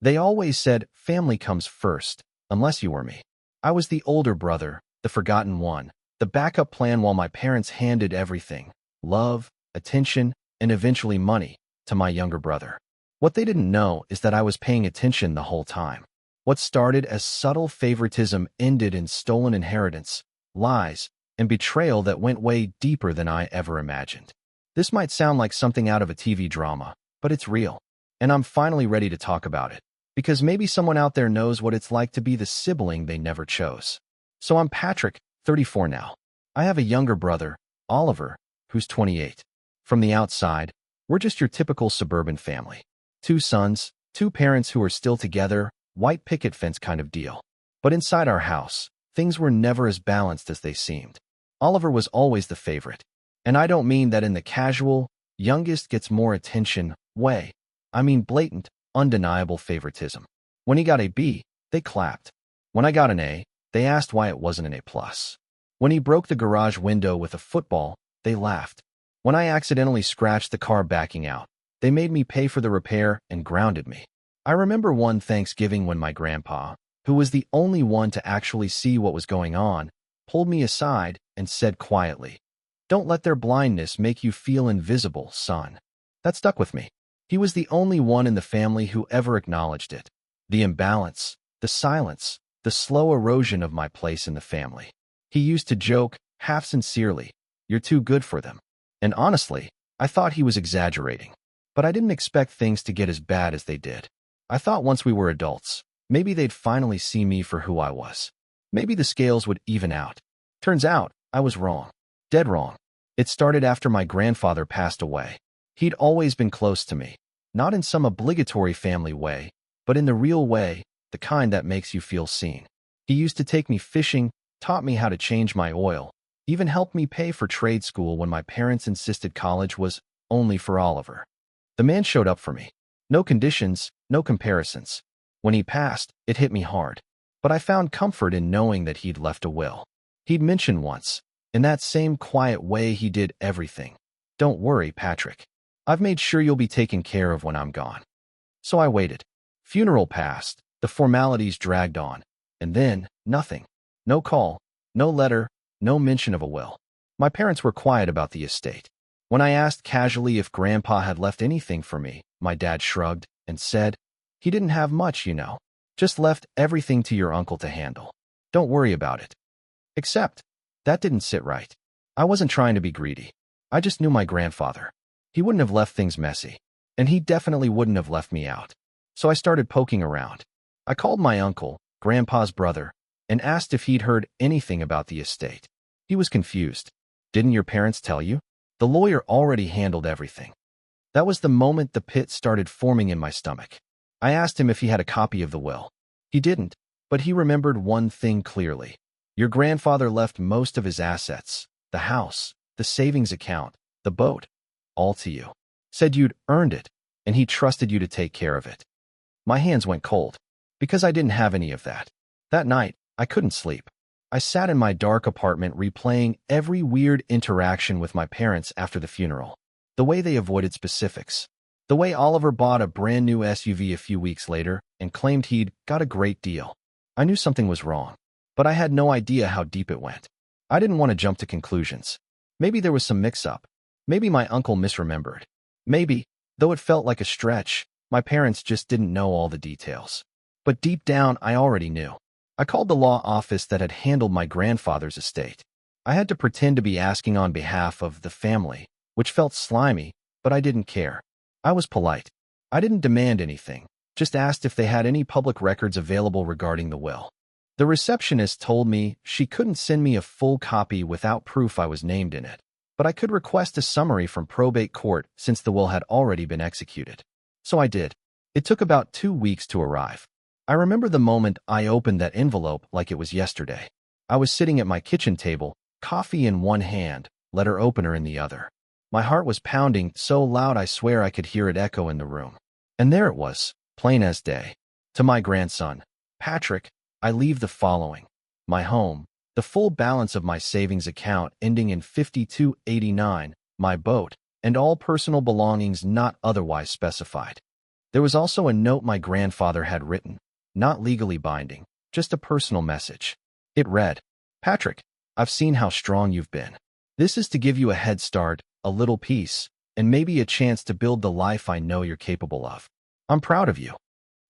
They always said family comes first, unless you were me. I was the older brother, the forgotten one, the backup plan while my parents handed everything, love, attention, and eventually money, to my younger brother. What they didn't know is that I was paying attention the whole time. What started as subtle favoritism ended in stolen inheritance, lies, and betrayal that went way deeper than I ever imagined. This might sound like something out of a TV drama, but it's real. And I'm finally ready to talk about it, because maybe someone out there knows what it's like to be the sibling they never chose. So I'm Patrick, 34 now. I have a younger brother, Oliver, who's 28. From the outside, we're just your typical suburban family. 2 sons, 2 parents who are still together, white picket fence kind of deal. But inside our house, things were never as balanced as they seemed. Oliver was always the favorite. And I don't mean that in the casual, youngest gets more attention way. I mean blatant, undeniable favoritism. When he got a B, they clapped. When I got an A, they asked why it wasn't an A+. When he broke the garage window with a football, they laughed. When I accidentally scratched the car backing out, they made me pay for the repair and grounded me. I remember one Thanksgiving when my grandpa, who was the only one to actually see what was going on, pulled me aside and said quietly, "Don't let their blindness make you feel invisible, son." That stuck with me. He was the only one in the family who ever acknowledged it. The imbalance, the silence, the slow erosion of my place in the family. He used to joke, half sincerely, "You're too good for them." And honestly, I thought he was exaggerating. But I didn't expect things to get as bad as they did. I thought once we were adults, maybe they'd finally see me for who I was. Maybe the scales would even out. Turns out, I was wrong. Dead wrong. It started after my grandfather passed away. He'd always been close to me, not in some obligatory family way, but in the real way, the kind that makes you feel seen. He used to take me fishing, taught me how to change my oil, even helped me pay for trade school when my parents insisted college was only for Oliver. The man showed up for me. No conditions, no comparisons. When he passed, it hit me hard. But I found comfort in knowing that he'd left a will. He'd mentioned once, in that same quiet way he did everything, "Don't worry, Patrick. I've made sure you'll be taken care of when I'm gone." So I waited. Funeral passed, the formalities dragged on, and then nothing. No call, no letter, no mention of a will. My parents were quiet about the estate. When I asked casually if Grandpa had left anything for me, my dad shrugged and said, "He didn't have much, you know. Just left everything to your uncle to handle. Don't worry about it." Except, that didn't sit right. I wasn't trying to be greedy. I just knew my grandfather. He wouldn't have left things messy, and he definitely wouldn't have left me out. So I started poking around. I called my uncle, Grandpa's brother, and asked if he'd heard anything about the estate. He was confused. "Didn't your parents tell you? The lawyer already handled everything." That was the moment the pit started forming in my stomach. I asked him if he had a copy of the will. He didn't, but he remembered one thing clearly. "Your grandfather left most of his assets, the house, the savings account, the boat, all to you. Said you'd earned it, and he trusted you to take care of it." My hands went cold, because I didn't have any of that. That night, I couldn't sleep. I sat in my dark apartment replaying every weird interaction with my parents after the funeral. The way they avoided specifics. The way Oliver bought a brand new SUV a few weeks later and claimed he'd got a great deal. I knew something was wrong, but I had no idea how deep it went. I didn't want to jump to conclusions. Maybe there was some mix-up. Maybe my uncle misremembered. Maybe, though it felt like a stretch, my parents just didn't know all the details. But deep down, I already knew. I called the law office that had handled my grandfather's estate. I had to pretend to be asking on behalf of the family, which felt slimy, but I didn't care. I was polite. I didn't demand anything, just asked if they had any public records available regarding the will. The receptionist told me she couldn't send me a full copy without proof I was named in it, but I could request a summary from probate court since the will had already been executed. So I did. It took about 2 weeks to arrive. I remember the moment I opened that envelope like it was yesterday. I was sitting at my kitchen table, coffee in one hand, letter opener in the other. My heart was pounding so loud I swear I could hear it echo in the room. And there it was, plain as day. To my grandson, Patrick, I leave the following: my home, the full balance of my savings account ending in 5289, my boat, and all personal belongings not otherwise specified. There was also a note my grandfather had written, not legally binding, just a personal message. It read, "Patrick, I've seen how strong you've been. This is to give you a head start, a little peace, and maybe a chance to build the life I know you're capable of. I'm proud of you."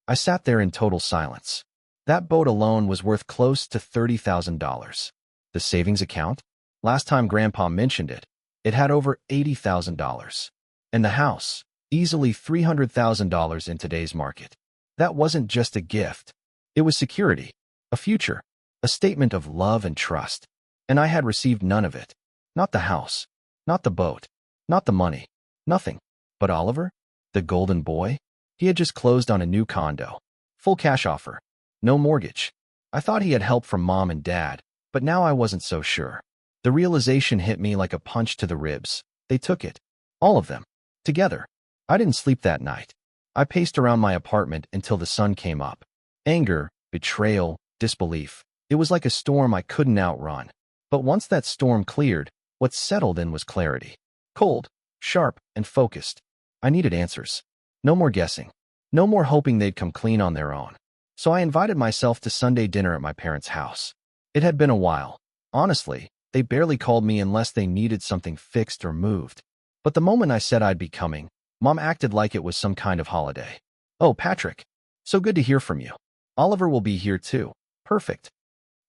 I sat there in total silence. That boat alone was worth close to $30,000. The savings account? Last time Grandpa mentioned it, it had over $80,000. And the house, easily $300,000 in today's market. That wasn't just a gift. It was security, a future, a statement of love and trust. And I had received none of it. Not the house, not the boat, not the money, nothing. But Oliver, the golden boy, he had just closed on a new condo. Full cash offer. No mortgage. I thought he had help from Mom and Dad, but now I wasn't so sure. The realization hit me like a punch to the ribs. They took it. All of them. Together. I didn't sleep that night. I paced around my apartment until the sun came up. Anger, betrayal, disbelief. It was like a storm I couldn't outrun. But once that storm cleared, what settled in was clarity. Cold, sharp, and focused. I needed answers. No more guessing. No more hoping they'd come clean on their own. So I invited myself to Sunday dinner at my parents' house. It had been a while. Honestly, they barely called me unless they needed something fixed or moved. But the moment I said I'd be coming, Mom acted like it was some kind of holiday. "Oh, Patrick. So good to hear from you. Oliver will be here too. Perfect."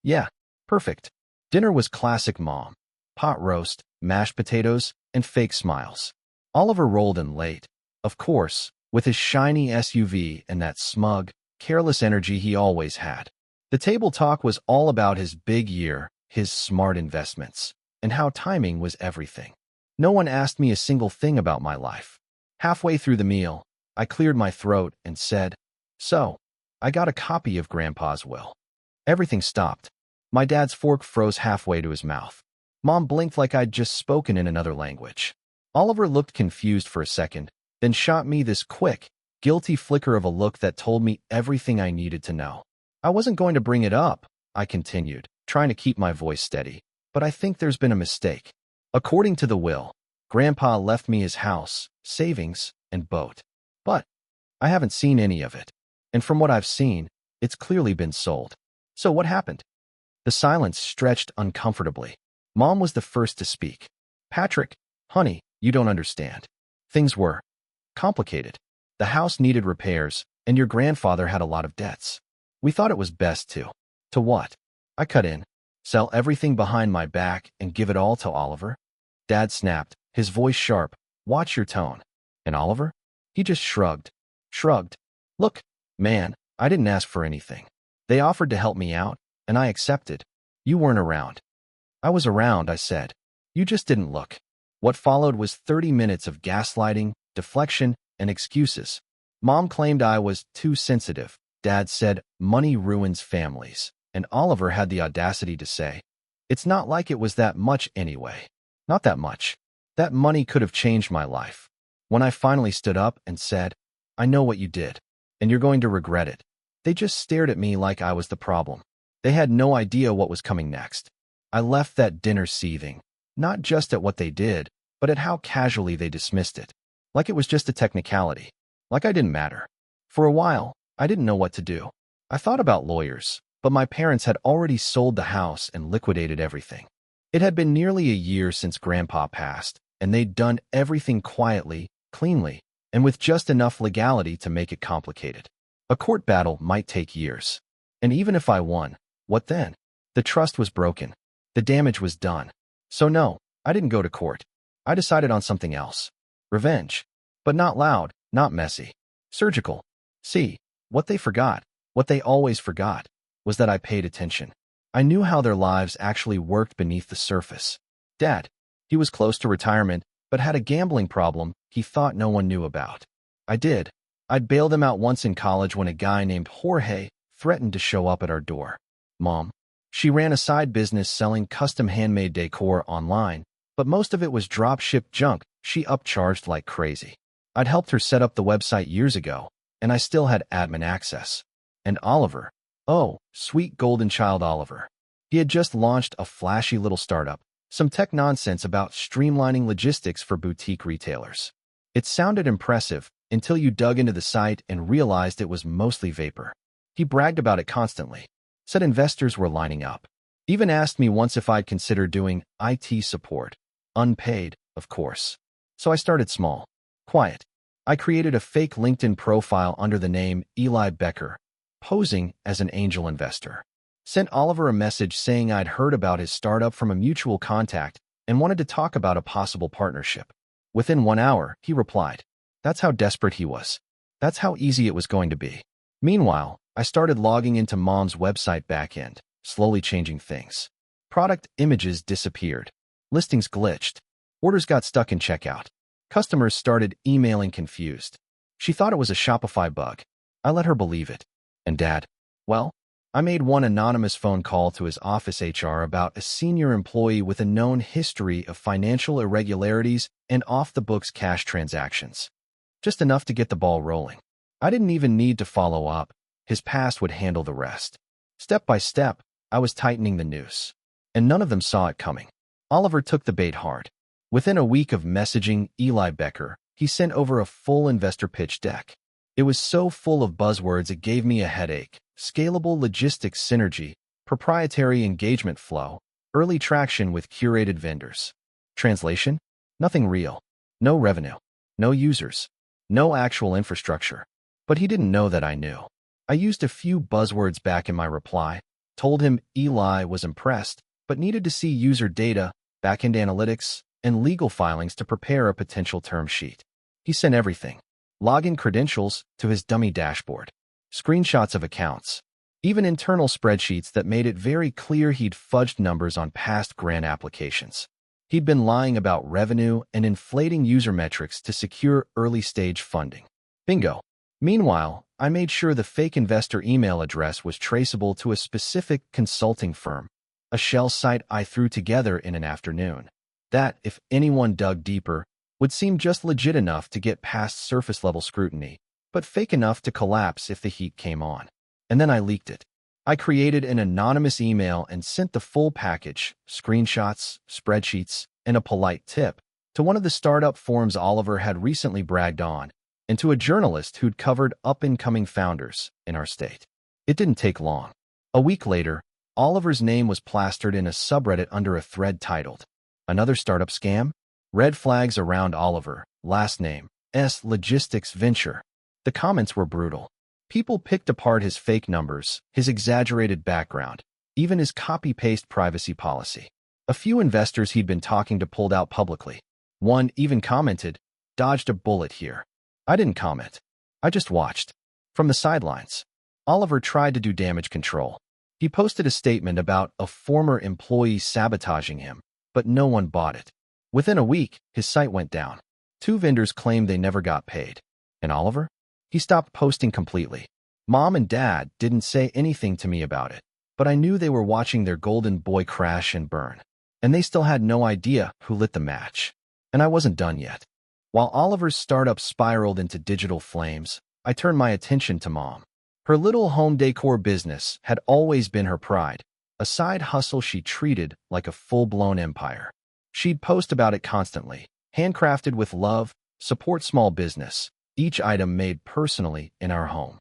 Yeah, perfect. Dinner was classic Mom. Pot roast, mashed potatoes, and fake smiles. Oliver rolled in late, of course, with his shiny SUV and that smug, careless energy he always had. The table talk was all about his big year, his smart investments, and how timing was everything. No one asked me a single thing about my life. Halfway through the meal, I cleared my throat and said, "So, I got a copy of Grandpa's will." Everything stopped. My dad's fork froze halfway to his mouth. Mom blinked like I'd just spoken in another language. Oliver looked confused for a second, then shot me this quick, guilty flicker of a look that told me everything I needed to know. "I wasn't going to bring it up," I continued, trying to keep my voice steady, "but I think there's been a mistake. According to the will, Grandpa left me his house, savings, and boat. But I haven't seen any of it. And from what I've seen, it's clearly been sold. So what happened?" The silence stretched uncomfortably. Mom was the first to speak. "Patrick, honey, you don't understand. Things were complicated. The house needed repairs, and your grandfather had a lot of debts. We thought it was best to." "To what?" I cut in. "Sell everything behind my back and give it all to Oliver?" Dad snapped, his voice sharp. "Watch your tone." "And Oliver?" He just shrugged. "Look, man, I didn't ask for anything. They offered to help me out, and I accepted. You weren't around." "I was around," I said. "You just didn't look." What followed was 30 minutes of gaslighting, deflection, and excuses. Mom claimed I was too sensitive. Dad said money ruins families. And Oliver had the audacity to say, "It's not like it was that much anyway. Not that much. That money could have changed my life." When I finally stood up and said, "I know what you did, and you're going to regret it," they just stared at me like I was the problem. They had no idea what was coming next. I left that dinner seething, not just at what they did, but at how casually they dismissed it. Like it was just a technicality. Like I didn't matter. For a while, I didn't know what to do. I thought about lawyers, but my parents had already sold the house and liquidated everything. It had been nearly a year since Grandpa passed, and they'd done everything quietly, cleanly, and with just enough legality to make it complicated. A court battle might take years. And even if I won, what then? The trust was broken. The damage was done. So no, I didn't go to court. I decided on something else. Revenge. But not loud, not messy. Surgical. See, what they forgot, what they always forgot, was that I paid attention. I knew how their lives actually worked beneath the surface. Dad, he was close to retirement, but had a gambling problem he thought no one knew about. I did. I'd bailed him out once in college when a guy named Jorge threatened to show up at our door. Mom, she ran a side business selling custom handmade decor online, but most of it was drop-shipped junk she upcharged like crazy. I'd helped her set up the website years ago, and I still had admin access. And Oliver, oh, sweet golden child Oliver. He had just launched a flashy little startup, some tech nonsense about streamlining logistics for boutique retailers. It sounded impressive, until you dug into the site and realized it was mostly vapor. He bragged about it constantly, said investors were lining up. Even asked me once if I'd consider doing IT support. Unpaid, of course. So I started small. Quiet. I created a fake LinkedIn profile under the name Eli Becker, posing as an angel investor. Sent Oliver a message saying I'd heard about his startup from a mutual contact and wanted to talk about a possible partnership. Within 1 hour, he replied. That's how desperate he was. That's how easy it was going to be. Meanwhile, I started logging into Mom's website backend, slowly changing things. Product images disappeared. Listings glitched. Orders got stuck in checkout. Customers started emailing confused. She thought it was a Shopify bug. I let her believe it. And Dad? Well, I made one anonymous phone call to his office HR about a senior employee with a known history of financial irregularities and off-the-books cash transactions. Just enough to get the ball rolling. I didn't even need to follow up. His past would handle the rest. Step by step, I was tightening the noose. And none of them saw it coming. Oliver took the bait hard. Within a week of messaging Eli Becker, he sent over a full investor pitch deck. It was so full of buzzwords it gave me a headache. Scalable logistics synergy, proprietary engagement flow, early traction with curated vendors. Translation? Nothing real. No revenue. No users. No actual infrastructure. But he didn't know that I knew. I used a few buzzwords back in my reply, told him Eli was impressed, but needed to see user data, backend analytics, and legal filings to prepare a potential term sheet. He sent everything. Login credentials to his dummy dashboard. Screenshots of accounts. Even internal spreadsheets that made it very clear he'd fudged numbers on past grant applications. He'd been lying about revenue and inflating user metrics to secure early-stage funding. Bingo. Meanwhile, I made sure the fake investor email address was traceable to a specific consulting firm, a shell site I threw together in an afternoon. That, if anyone dug deeper, would seem just legit enough to get past surface-level scrutiny, but fake enough to collapse if the heat came on. And then I leaked it. I created an anonymous email and sent the full package, screenshots, spreadsheets, and a polite tip, to one of the startup forums Oliver had recently bragged on, and to a journalist who'd covered up-and-coming founders in our state. It didn't take long. A week later, Oliver's name was plastered in a subreddit under a thread titled, "Another Startup Scam? Red Flags Around Oliver, Last Name, S. Logistics Venture." The comments were brutal. People picked apart his fake numbers, his exaggerated background, even his copy-paste privacy policy. A few investors he'd been talking to pulled out publicly. One even commented, "Dodged a bullet here." I didn't comment. I just watched. From the sidelines. Oliver tried to do damage control. He posted a statement about a former employee sabotaging him, but no one bought it. Within a week, his site went down. 2 vendors claimed they never got paid. And Oliver? He stopped posting completely. Mom and Dad didn't say anything to me about it, but I knew they were watching their golden boy crash and burn. And they still had no idea who lit the match. And I wasn't done yet. While Oliver's startup spiraled into digital flames, I turned my attention to Mom. Her little home decor business had always been her pride, a side hustle she treated like a full-blown empire. She'd post about it constantly, handcrafted with love, support small business, each item made personally in our home.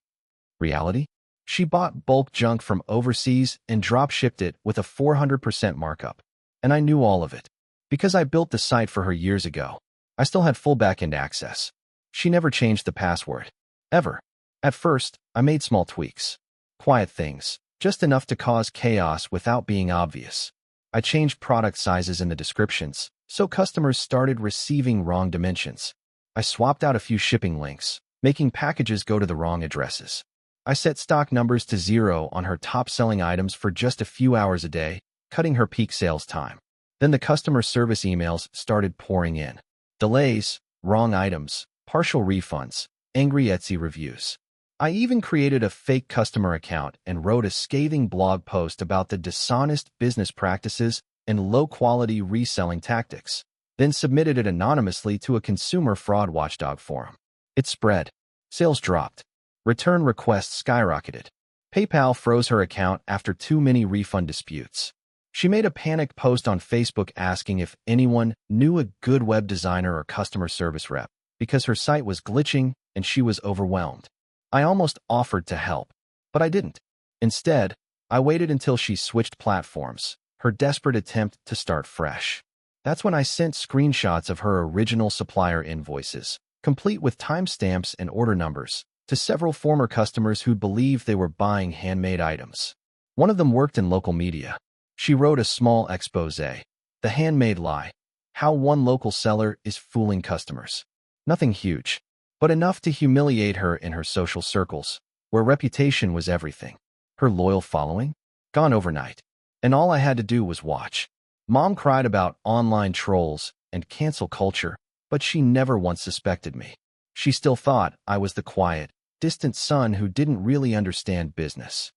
Reality? She bought bulk junk from overseas and drop-shipped it with a 400% markup. And I knew all of it. Because I built the site for her years ago, I still had full back-end access. She never changed the password. Ever. At first, I made small tweaks. Quiet things, just enough to cause chaos without being obvious. I changed product sizes in the descriptions, so customers started receiving wrong dimensions. I swapped out a few shipping links, making packages go to the wrong addresses. I set stock numbers to 0 on her top-selling items for just a few hours a day, cutting her peak sales time. Then the customer service emails started pouring in. Delays, wrong items, partial refunds, angry Etsy reviews. I even created a fake customer account and wrote a scathing blog post about the dishonest business practices and low-quality reselling tactics, then submitted it anonymously to a consumer fraud watchdog forum. It spread. Sales dropped. Return requests skyrocketed. PayPal froze her account after too many refund disputes. She made a panicked post on Facebook asking if anyone knew a good web designer or customer service rep, because her site was glitching and she was overwhelmed. I almost offered to help, but I didn't. Instead, I waited until she switched platforms, her desperate attempt to start fresh. That's when I sent screenshots of her original supplier invoices, complete with timestamps and order numbers, to several former customers who believed they were buying handmade items. One of them worked in local media. She wrote a small exposé, "The Handmade Lie: How One Local Seller is Fooling Customers." Nothing huge, but enough to humiliate her in her social circles, where reputation was everything. Her loyal following? Gone overnight. And all I had to do was watch. Mom cried about online trolls and cancel culture, but she never once suspected me. She still thought I was the quiet, distant son who didn't really understand business.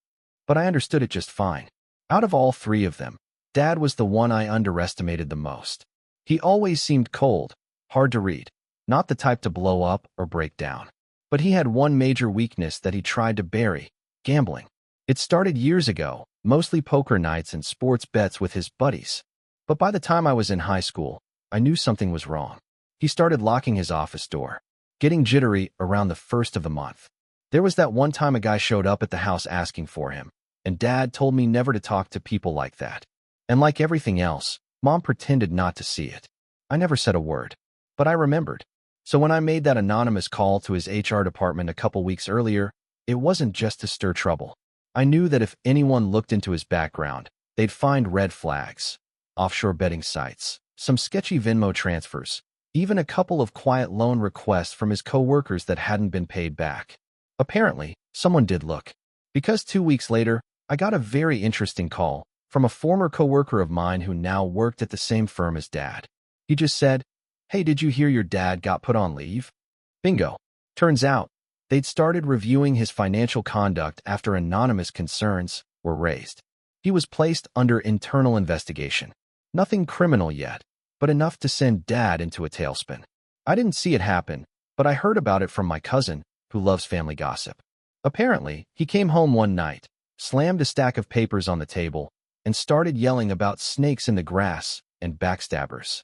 But I understood it just fine. Out of all three of them, Dad was the one I underestimated the most. He always seemed cold, hard to read, not the type to blow up or break down. But he had one major weakness that he tried to bury: gambling. It started years ago, mostly poker nights and sports bets with his buddies. But by the time I was in high school, I knew something was wrong. He started locking his office door, getting jittery around the first of the month. There was that one time a guy showed up at the house asking for him, and Dad told me never to talk to people like that. And like everything else, Mom pretended not to see it. I never said a word, but I remembered. So when I made that anonymous call to his HR department a couple weeks earlier, it wasn't just to stir trouble. I knew that if anyone looked into his background, they'd find red flags: offshore betting sites, some sketchy Venmo transfers, even a couple of quiet loan requests from his co-workers that hadn't been paid back. Apparently, someone did look, because 2 weeks later, I got a very interesting call from a former co-worker of mine who now worked at the same firm as Dad. He just said, "Hey, did you hear your dad got put on leave?" Bingo. Turns out, they'd started reviewing his financial conduct after anonymous concerns were raised. He was placed under internal investigation. Nothing criminal yet, but enough to send Dad into a tailspin. I didn't see it happen, but I heard about it from my cousin, who loves family gossip. Apparently, he came home one night, slammed a stack of papers on the table, and started yelling about snakes in the grass and backstabbers.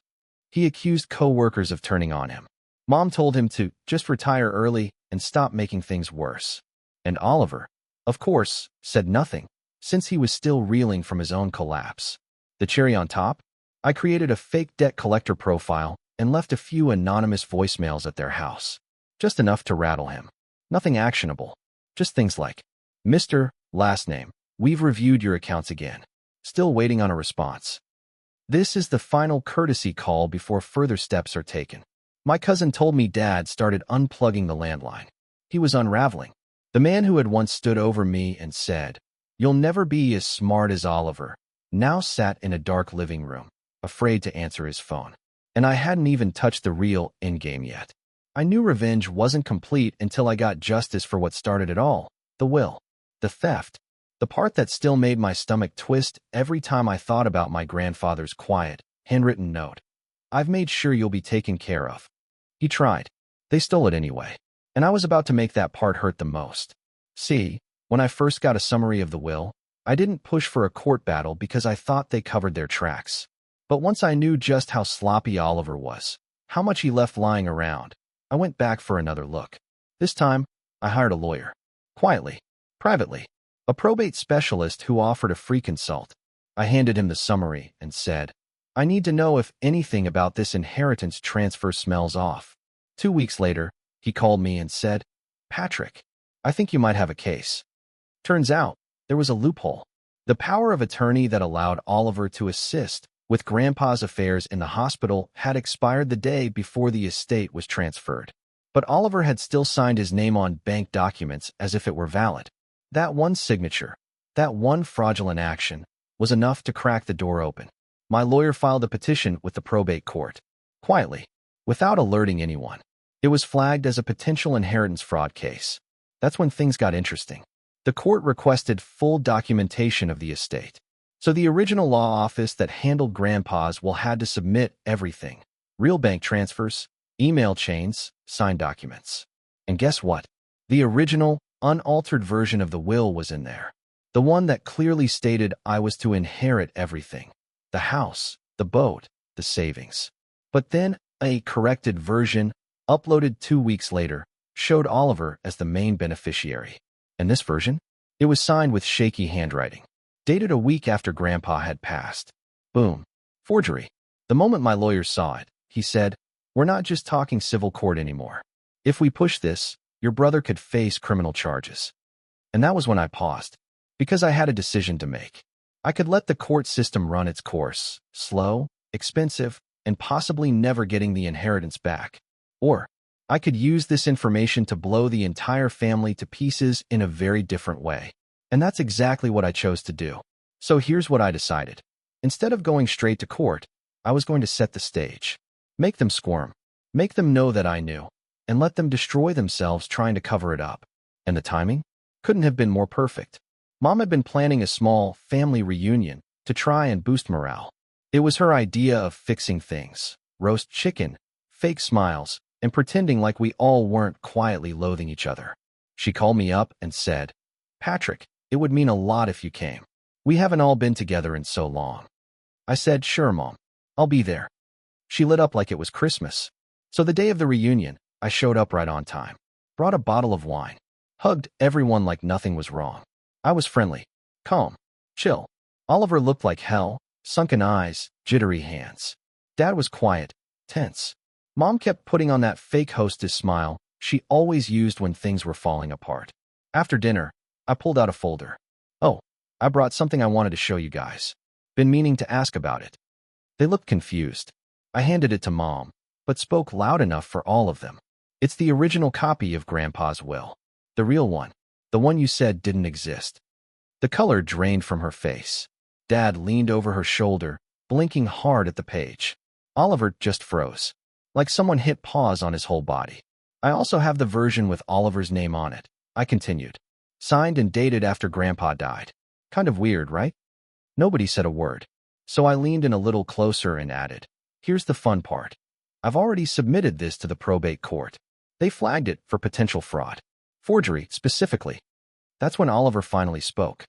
He accused co-workers of turning on him. Mom told him to just retire early and stop making things worse. And Oliver, of course, said nothing, since he was still reeling from his own collapse. The cherry on top? I created a fake debt collector profile and left a few anonymous voicemails at their house. Just enough to rattle him. Nothing actionable. Just things like, "Mr. Last name, we've reviewed your accounts again. Still waiting on a response." This is the final courtesy call before further steps are taken. My cousin told me Dad started unplugging the landline. He was unraveling. The man who had once stood over me and said, "You'll never be as smart as Oliver," now sat in a dark living room, afraid to answer his phone. And I hadn't even touched the real endgame yet. I knew revenge wasn't complete until I got justice for what started it all: the will, the theft, the part that still made my stomach twist every time I thought about my grandfather's quiet, handwritten note. "I've made sure you'll be taken care of." He tried. They stole it anyway. And I was about to make that part hurt the most. See, when I first got a summary of the will, I didn't push for a court battle because I thought they covered their tracks. But once I knew just how sloppy Oliver was, how much he left lying around, I went back for another look. This time, I hired a lawyer. Quietly, privately. A probate specialist who offered a free consult. I handed him the summary and said, "I need to know if anything about this inheritance transfer smells off." 2 weeks later, he called me and said, "Patrick, I think you might have a case." Turns out, there was a loophole. The power of attorney that allowed Oliver to assist with Grandpa's affairs in the hospital had expired the day before the estate was transferred. But Oliver had still signed his name on bank documents as if it were valid. That one signature, that one fraudulent action, was enough to crack the door open. My lawyer filed a petition with the probate court. Quietly, without alerting anyone. It was flagged as a potential inheritance fraud case. That's when things got interesting. The court requested full documentation of the estate. So the original law office that handled Grandpa's will had to submit everything: real bank transfers, email chains, signed documents. And guess what? The original, unaltered version of the will was in there. The one that clearly stated I was to inherit everything: the house, the boat, the savings. But then, a corrected version, uploaded 2 weeks later, showed Oliver as the main beneficiary. And this version? It was signed with shaky handwriting, dated a week after Grandpa had passed. Boom. Forgery. The moment my lawyer saw it, he said, "We're not just talking civil court anymore. If we push this, your brother could face criminal charges." And that was when I paused, because I had a decision to make. I could let the court system run its course, slow, expensive, and possibly never getting the inheritance back. Or I could use this information to blow the entire family to pieces in a very different way. And that's exactly what I chose to do. So here's what I decided. Instead of going straight to court, I was going to set the stage. Make them squirm. Make them know that I knew. And let them destroy themselves trying to cover it up. And the timing? Couldn't have been more perfect. Mom had been planning a small family reunion to try and boost morale. It was her idea of fixing things. Roast chicken, fake smiles, and pretending like we all weren't quietly loathing each other. She called me up and said, "Patrick, it would mean a lot if you came. We haven't all been together in so long." I said, "Sure, Mom. I'll be there." She lit up like it was Christmas. So the day of the reunion, I showed up right on time. Brought a bottle of wine. Hugged everyone like nothing was wrong. I was friendly, calm, chill. Oliver looked like hell, sunken eyes, jittery hands. Dad was quiet, tense. Mom kept putting on that fake hostess smile she always used when things were falling apart. After dinner, I pulled out a folder. "Oh, I brought something I wanted to show you guys. Been meaning to ask about it." They looked confused. I handed it to Mom, but spoke loud enough for all of them. "It's the original copy of Grandpa's will. The real one. The one you said didn't exist." The color drained from her face. Dad leaned over her shoulder, blinking hard at the page. Oliver just froze, like someone hit pause on his whole body. "I also have the version with Oliver's name on it," I continued. "Signed and dated after Grandpa died. Kind of weird, right?" Nobody said a word, so I leaned in a little closer and added, "Here's the fun part. I've already submitted this to the probate court. They flagged it for potential fraud. Forgery, specifically." That's when Oliver finally spoke.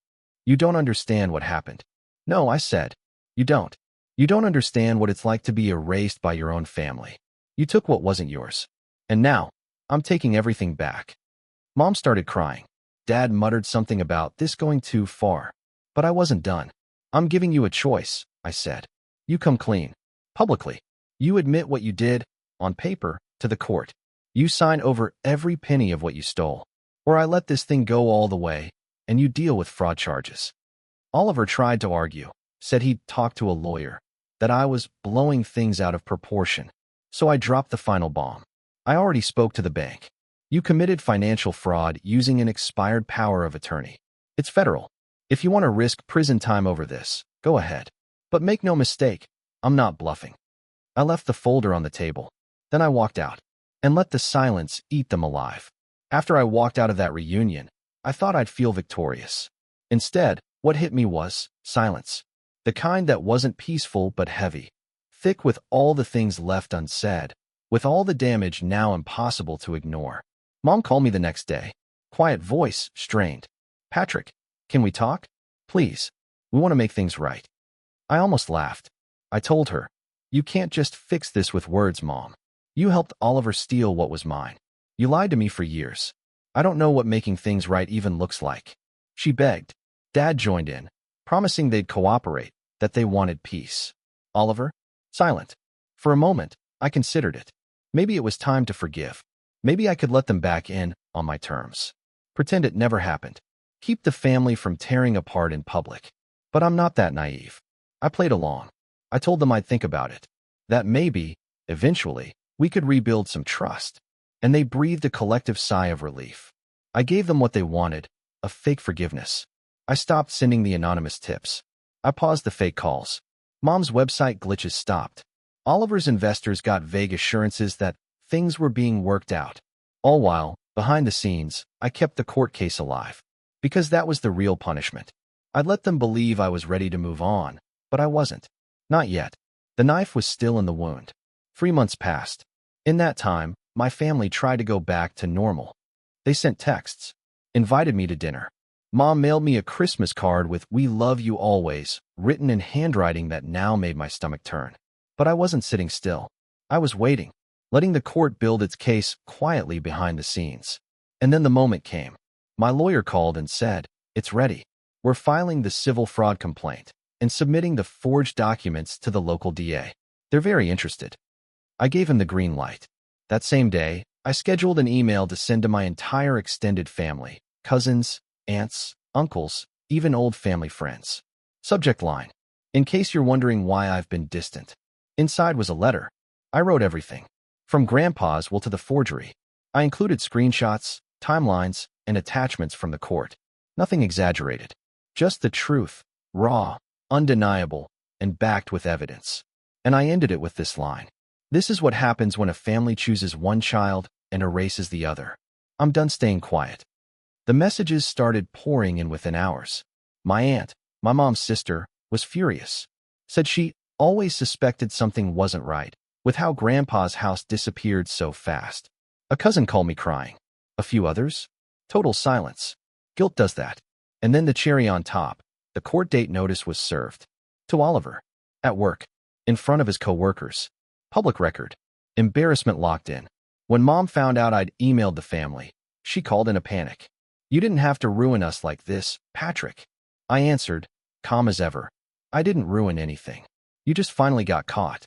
"You don't understand what happened." "No," I said. "You don't. You don't understand what it's like to be erased by your own family. You took what wasn't yours. And now, I'm taking everything back." Mom started crying. Dad muttered something about this going too far. But I wasn't done. "I'm giving you a choice," I said. "You come clean. Publicly. You admit what you did, on paper, to the court. You sign over every penny of what you stole. Or I let this thing go all the way, and you deal with fraud charges." Oliver tried to argue, said he'd talked to a lawyer, that I was blowing things out of proportion. So I dropped the final bomb. "I already spoke to the bank. You committed financial fraud using an expired power of attorney. It's federal. If you want to risk prison time over this, go ahead. But make no mistake, I'm not bluffing." I left the folder on the table. Then I walked out and let the silence eat them alive. After I walked out of that reunion, I thought I'd feel victorious. Instead, what hit me was silence. The kind that wasn't peaceful but heavy. Thick with all the things left unsaid. With all the damage now impossible to ignore. Mom called me the next day. Quiet voice, strained. "Patrick, can we talk? Please. We want to make things right." I almost laughed. I told her, "You can't just fix this with words, Mom. You helped Oliver steal what was mine. You lied to me for years. I don't know what making things right even looks like." She begged. Dad joined in, promising they'd cooperate, that they wanted peace. Oliver? Silent. For a moment, I considered it. Maybe it was time to forgive. Maybe I could let them back in, on my terms. Pretend it never happened. Keep the family from tearing apart in public. But I'm not that naive. I played along. I told them I'd think about it. That maybe, eventually, we could rebuild some trust. And they breathed a collective sigh of relief. I gave them what they wanted, a fake forgiveness. I stopped sending the anonymous tips. I paused the fake calls. Mom's website glitches stopped. Oliver's investors got vague assurances that things were being worked out. All while, behind the scenes, I kept the court case alive. Because that was the real punishment. I'd let them believe I was ready to move on, but I wasn't. Not yet. The knife was still in the wound. 3 months passed. In that time, my family tried to go back to normal. They sent texts, invited me to dinner. Mom mailed me a Christmas card with "We love you always," written in handwriting that now made my stomach turn. But I wasn't sitting still. I was waiting. letting the court build its case quietly behind the scenes. And then the moment came. My lawyer called and said, "It's ready. We're filing the civil fraud complaint and submitting the forged documents to the local DA. They're very interested." I gave him the green light. That same day, I scheduled an email to send to my entire extended family, cousins, aunts, uncles, even old family friends. Subject line: in case you're wondering why I've been distant. Inside was a letter. I wrote everything, from Grandpa's will to the forgery. I included screenshots, timelines, and attachments from the court. Nothing exaggerated. Just the truth, raw, undeniable, and backed with evidence. And I ended it with this line: "This is what happens when a family chooses one child and erases the other. I'm done staying quiet." The messages started pouring in within hours. My aunt, my mom's sister, was furious. Said she always suspected something wasn't right with how Grandpa's house disappeared so fast. A cousin called me crying. A few others? Total silence. Guilt does that. And then the cherry on top, the court date notice was served. To Oliver. At work. In front of his co-workers. Public record. Embarrassment locked in. When Mom found out I'd emailed the family, she called in a panic. "You didn't have to ruin us like this, Patrick." I answered, calm as ever. "I didn't ruin anything. You just finally got caught."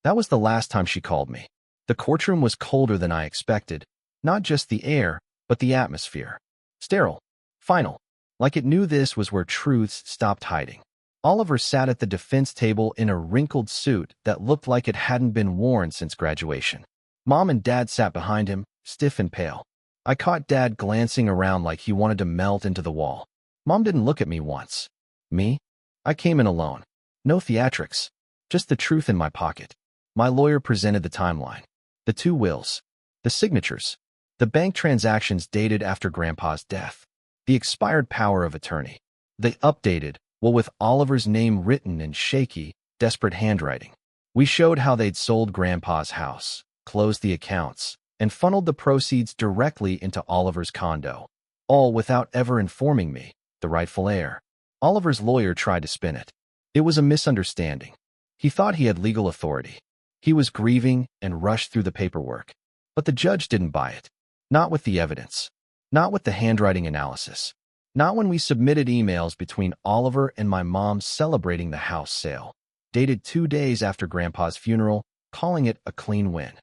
That was the last time she called me. The courtroom was colder than I expected. Not just the air, but the atmosphere. Sterile. Final. Like it knew this was where truths stopped hiding. Oliver sat at the defense table in a wrinkled suit that looked like it hadn't been worn since graduation. Mom and Dad sat behind him, stiff and pale. I caught Dad glancing around like he wanted to melt into the wall. Mom didn't look at me once. Me? I came in alone. No theatrics. Just the truth in my pocket. My lawyer presented the timeline. The 2 wills. The signatures. The bank transactions dated after Grandpa's death. The expired power of attorney. The updated, well, with Oliver's name written in shaky, desperate handwriting. We showed how they'd sold Grandpa's house, closed the accounts, and funneled the proceeds directly into Oliver's condo. All without ever informing me, the rightful heir. Oliver's lawyer tried to spin it. It was a misunderstanding. He thought he had legal authority. He was grieving and rushed through the paperwork. But the judge didn't buy it. Not with the evidence. Not with the handwriting analysis. Not when we submitted emails between Oliver and my mom celebrating the house sale, dated 2 days after Grandpa's funeral, calling it a clean win.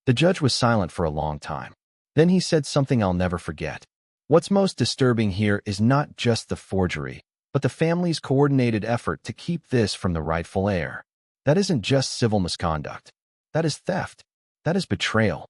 The judge was silent for a long time. Then he said something I'll never forget. "What's most disturbing here is not just the forgery, but the family's coordinated effort to keep this from the rightful heir. That isn't just civil misconduct. That is theft. That is betrayal."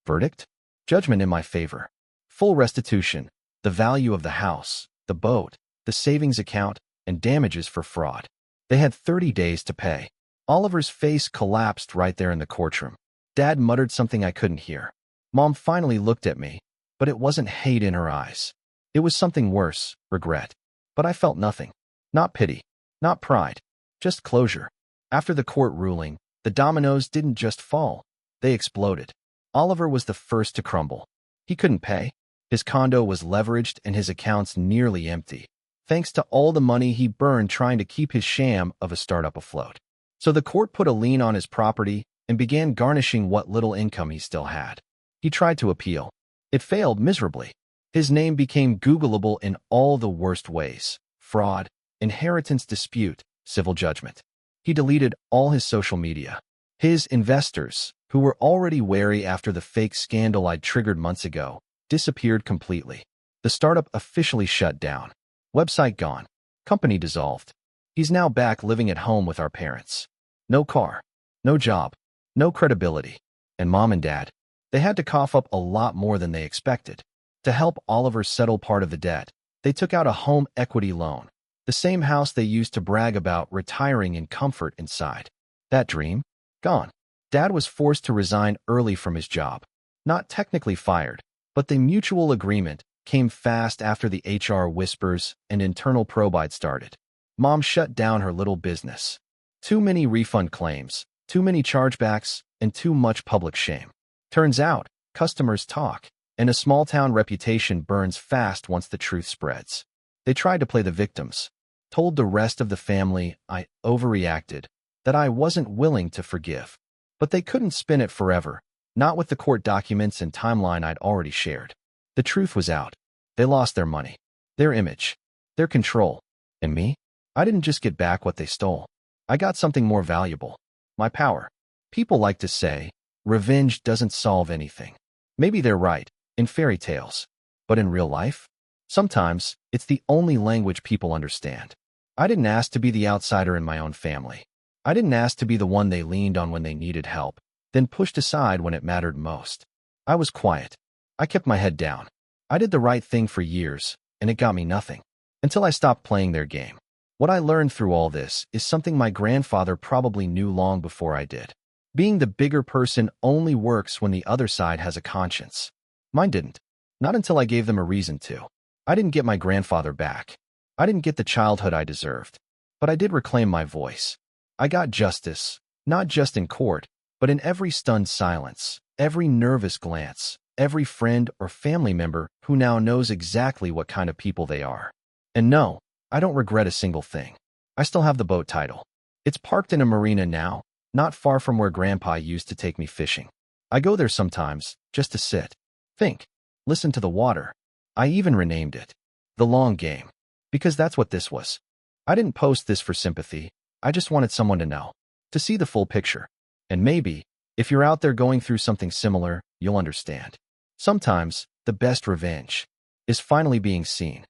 Verdict? Judgment in my favor. Full restitution. The value of the house, the boat, the savings account, and damages for fraud. They had 30 days to pay. Oliver's face collapsed right there in the courtroom. Dad muttered something I couldn't hear. Mom finally looked at me, but it wasn't hate in her eyes. It was something worse, regret. But I felt nothing. Not pity. Not pride. Just closure. After the court ruling, the dominoes didn't just fall. They exploded. Oliver was the first to crumble. He couldn't pay. His condo was leveraged and his accounts nearly empty, thanks to all the money he burned trying to keep his sham of a startup afloat. So the court put a lien on his property and began garnishing what little income he still had. He tried to appeal. It failed miserably. His name became Googleable in all the worst ways: fraud, inheritance dispute, civil judgment. He deleted all his social media. His investors, who were already wary after the fake scandal I'd triggered months ago, disappeared completely. The startup officially shut down. Website gone. Company dissolved. He's now back living at home with our parents. No car. No job. No credibility. And Mom and Dad, they had to cough up a lot more than they expected. To help Oliver settle part of the debt, they took out a home equity loan, the same house they used to brag about retiring in comfort inside. That dream? Gone. Dad was forced to resign early from his job. Not technically fired, but the mutual agreement came fast after the HR whispers and internal probe I'd started. Mom shut down her little business. Too many refund claims, too many chargebacks, and too much public shame. Turns out, customers talk, and a small-town reputation burns fast once the truth spreads. They tried to play the victims, told the rest of the family I overreacted, that I wasn't willing to forgive. But they couldn't spin it forever. Not with the court documents and timeline I'd already shared. The truth was out. They lost their money, their image, their control. And me? I didn't just get back what they stole. I got something more valuable. My power. People like to say, revenge doesn't solve anything. Maybe they're right, in fairy tales. But in real life? Sometimes, it's the only language people understand. I didn't ask to be the outsider in my own family. I didn't ask to be the one they leaned on when they needed help, then pushed aside when it mattered most. I was quiet. I kept my head down. I did the right thing for years, and it got me nothing. Until I stopped playing their game. What I learned through all this is something my grandfather probably knew long before I did. Being the bigger person only works when the other side has a conscience. Mine didn't. Not until I gave them a reason to. I didn't get my grandfather back. I didn't get the childhood I deserved. But I did reclaim my voice. I got justice, not just in court, but in every stunned silence, every nervous glance, every friend or family member who now knows exactly what kind of people they are. And no, I don't regret a single thing. I still have the boat title. It's parked in a marina now, not far from where Grandpa used to take me fishing. I go there sometimes, just to sit, think, listen to the water. I even renamed it The Long Game, because that's what this was. I didn't post this for sympathy. I just wanted someone to know, to see the full picture. And maybe, if you're out there going through something similar, you'll understand. Sometimes, the best revenge is finally being seen.